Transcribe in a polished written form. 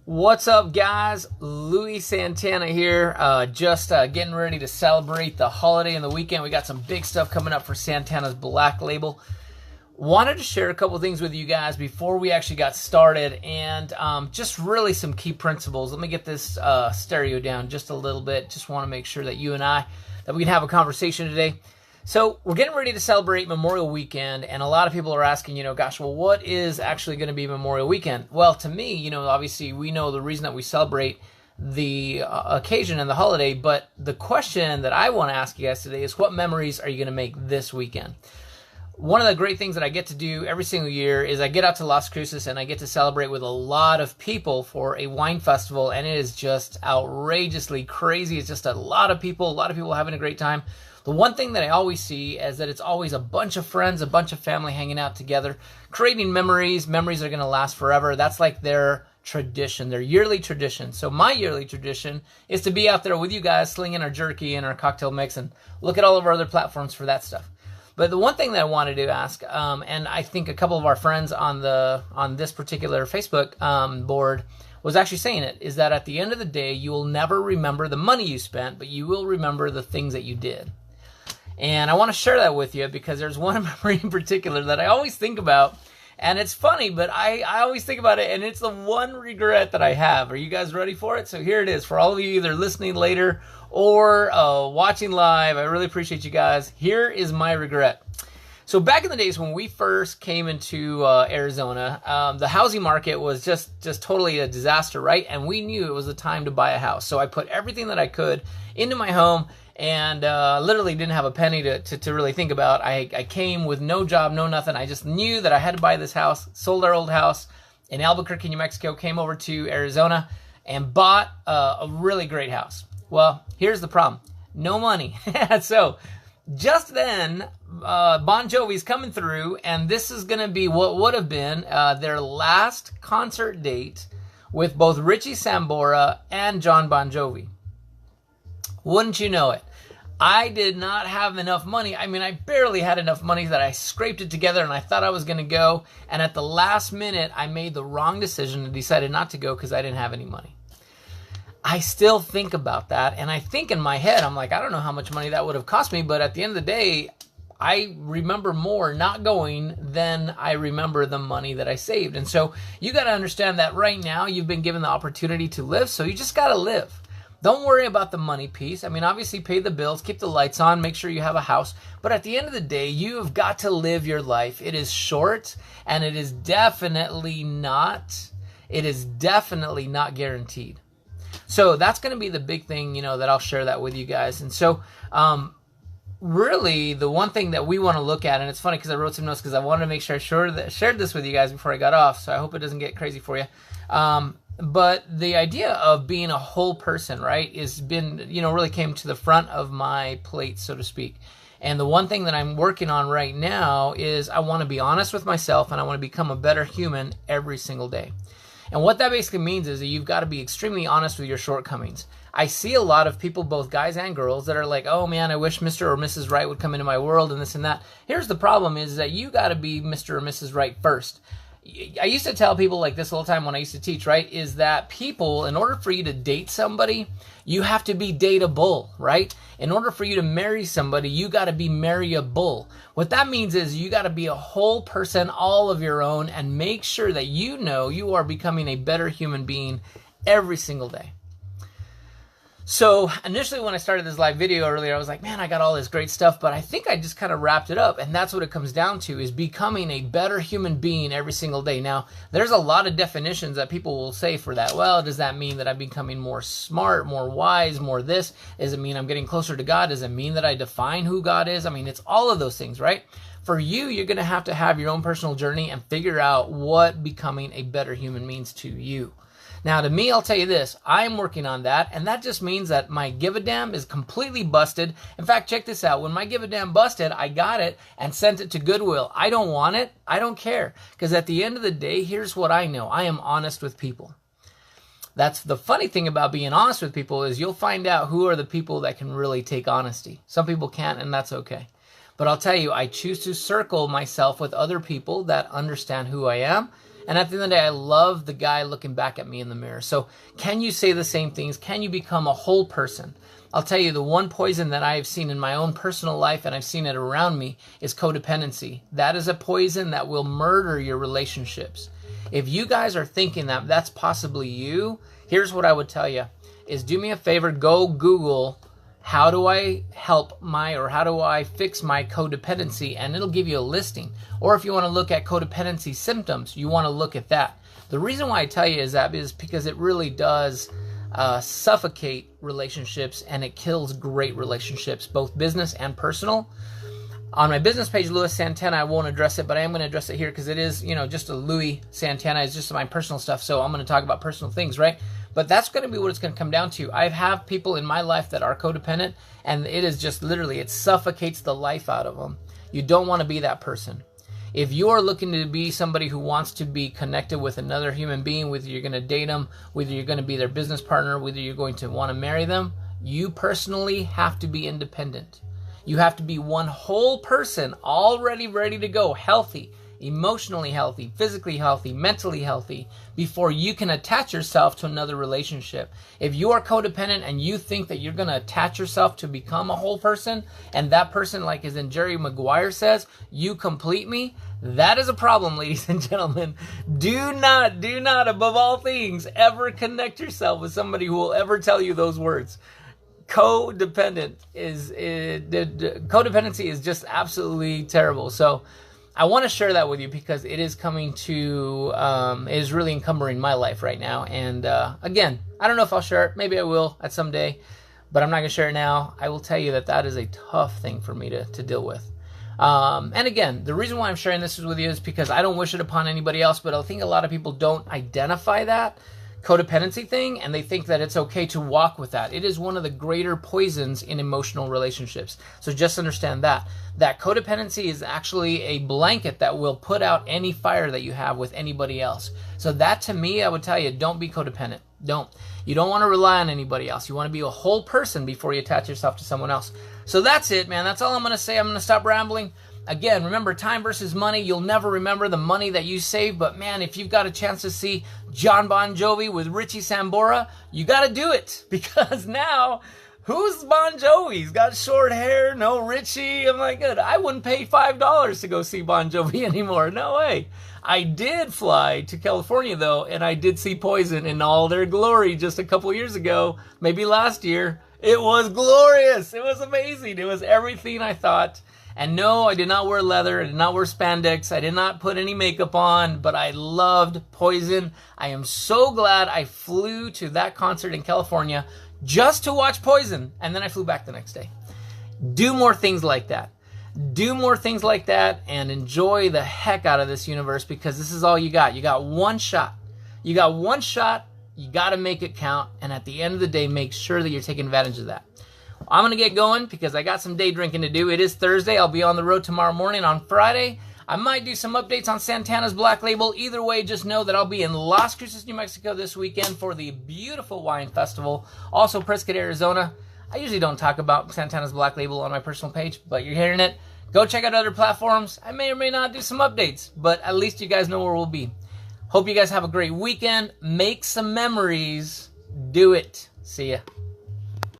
What's up, guys? Louis Santana here. Just getting ready to celebrate the holiday and the weekend. We got some big stuff coming up for Santana's Black Label. Wanted to share a couple things with you guys before we actually got started, and just really some key principles. Let me get this stereo down just a little bit. Just want to make sure that you and I, that we can have a conversation today. So we're getting ready to celebrate Memorial Weekend, and a lot of people are asking, gosh, well, what is actually going to be Memorial Weekend? Well, to me, obviously we know the reason that we celebrate the occasion and the holiday, but the question that I want to ask you guys today is, what memories are you going to make this weekend? One of the great things that I get to do every single year is I get out to Las Cruces and I get to celebrate with a lot of people for a wine festival, and it is just outrageously crazy. It's just a lot of people having a great time. The one thing that I always see is that it's always a bunch of friends, a bunch of family hanging out together, creating memories. Memories are going to last forever. That's like their tradition, their yearly tradition. So my yearly tradition is to be out there with you guys, slinging our jerky and our cocktail mix, and look at all of our other platforms for that stuff. But the one thing that I wanted to ask, and I think a couple of our friends on this particular Facebook board was actually saying it, is that at the end of the day, you will never remember the money you spent, but you will remember the things that you did. And I want to share that with you because there's one memory in particular that I always think about, and it's funny, but I always think about it, and it's the one regret that I have. Are you guys ready for it? So here it is for all of you either listening later or watching live. I really appreciate you guys. Here is my regret. So back in the days when we first came into Arizona, the housing market was just totally a disaster, right? And we knew it was the time to buy a house. So I put everything that I could into my home, and literally didn't have a penny to really think about. I came with no job, no nothing. I just knew that I had to buy this house, sold our old house in Albuquerque, New Mexico, came over to Arizona, and bought a really great house. Well, here's the problem. No money. So just then, Bon Jovi's coming through, and this is going to be what would have been their last concert date with both Richie Sambora and John Bon Jovi. Wouldn't you know it? I did not have enough money. I mean, I barely had enough money that I scraped it together, and I thought I was going to go. And at the last minute, I made the wrong decision and decided not to go because I didn't have any money. I still think about that, and I think in my head, I'm like, I don't know how much money that would have cost me, but at the end of the day, I remember more not going than I remember the money that I saved. And so you got to understand that right now you've been given the opportunity to live, so you just got to live. Don't worry about the money piece. I mean, obviously pay the bills, keep the lights on, make sure you have a house. But at the end of the day, you've got to live your life. It is short, and it is definitely not guaranteed. So that's going to be the big thing, that I'll share that with you guys. And so really the one thing that we want to look at, and it's funny because I wrote some notes because I wanted to make sure I shared this with you guys before I got off. So I hope it doesn't get crazy for you. But the idea of being a whole person, right, really came to the front of my plate, so to speak. And the one thing that I'm working on right now is I want to be honest with myself, and I want to become a better human every single day. And what that basically means is that you've got to be extremely honest with your shortcomings. I see a lot of people, both guys and girls, that are like, oh man, I wish Mr. or Mrs. Right would come into my world and this and that. Here's the problem is that you got to be Mr. or Mrs. Right first. I used to tell people like this all the time when I used to teach, right, is that people, in order for you to date somebody, you have to be dateable, right? In order for you to marry somebody, you got to be marryable. What that means is you got to be a whole person, all of your own, and make sure that you are becoming a better human being every single day. So initially when I started this live video earlier, I was like, man, I got all this great stuff, but I think I just kind of wrapped it up. And that's what it comes down to, is becoming a better human being every single day. Now, there's a lot of definitions that people will say for that. Well, does that mean that I'm becoming more smart, more wise, more this? Does it mean I'm getting closer to God? Does it mean that I define who God is? I mean, it's all of those things, right? For you, you're going to have your own personal journey and figure out what becoming a better human means to you. Now, to me, I'll tell you this, I am working on that, and that just means that my give a damn is completely busted. In fact, check this out. When my give a damn busted, I got it and sent it to Goodwill. I don't want it. I don't care. Because at the end of the day, here's what I know. I am honest with people. That's the funny thing about being honest with people, is you'll find out who are the people that can really take honesty. Some people can't, and that's okay. But I'll tell you, I choose to circle myself with other people that understand who I am And at the end of the day, I love the guy looking back at me in the mirror. So can you say the same things? Can you become a whole person? I'll tell you, the one poison that I have seen in my own personal life, and I've seen it around me, is codependency. That is a poison that will murder your relationships. If you guys are thinking that that's possibly you, here's what I would tell you, is do me a favor, go Google, how do I how do I fix my codependency? And it'll give you a listing. Or if you want to look at codependency symptoms, you want to look at that. The reason why I tell you is because it really does suffocate relationships, and it kills great relationships, both business and personal. On my business page, Louis Santana, I won't address it, but I am going to address it here because it is, just a Louis Santana. It's just my personal stuff, so I'm going to talk about personal things, right? But that's going to be what it's going to come down to. I have people in my life that are codependent, and it is just literally, it suffocates the life out of them. You don't want to be that person. If you are looking to be somebody who wants to be connected with another human being, whether you're going to date them, whether you're going to be their business partner, whether you're going to want to marry them, you personally have to be independent. You have to be one whole person, already ready to go, healthy, emotionally healthy, physically healthy, mentally healthy, before you can attach yourself to another relationship. If you are codependent and you think that you're going to attach yourself to become a whole person, and that person, like as in Jerry Maguire says, you complete me, that is a problem, ladies and gentlemen. Do not, above all things, ever connect yourself with somebody who will ever tell you those words. Codependency is just absolutely terrible. So I want to share that with you because it is coming to, it is really encumbering my life right now. And again, I don't know if I'll share it. Maybe I will at some day, but I'm not going to share it now. I will tell you that is a tough thing for me to deal with. And again, the reason why I'm sharing this with you is because I don't wish it upon anybody else, but I think a lot of people don't identify that codependency thing, and they think that it's okay to walk with that. It is one of the greater poisons in emotional relationships. So just understand that codependency is actually a blanket that will put out any fire that you have with anybody else. So that, to me, I would tell you, don't be codependent. You don't want to rely on anybody else. You want to be a whole person before you attach yourself to someone else. So that's it, man. That's all I'm going to say. I'm going to stop rambling. Again, remember, time versus money. You'll never remember the money that you save, but man, if you've got a chance to see John Bon Jovi with Richie Sambora, you got to do it, because now, who's Bon Jovi? He's got short hair, no Richie. I'm like, good. I wouldn't pay $5 to go see Bon Jovi anymore. No way. I did fly to California, though, and I did see Poison in all their glory just a couple years ago, maybe last year. It was glorious. It was amazing. It was everything I thought. And no, I did not wear leather. I did not wear spandex. I did not put any makeup on, but I loved Poison. I am so glad I flew to that concert in California just to watch Poison, and then I flew back the next day. Do more things like that. Do more things like that and enjoy the heck out of this universe, because this is all you got. You got one shot. You got one shot. You got to make it count. And at the end of the day, make sure that you're taking advantage of that. I'm going to get going because I got some day drinking to do. It is Thursday. I'll be on the road tomorrow morning. On Friday, I might do some updates on Santana's Black Label. Either way, just know that I'll be in Las Cruces, New Mexico this weekend for the beautiful wine festival. Also, Prescott, Arizona. I usually don't talk about Santana's Black Label on my personal page, but you're hearing it. Go check out other platforms. I may or may not do some updates, but at least you guys know where we'll be. Hope you guys have a great weekend. Make some memories. Do it. See ya.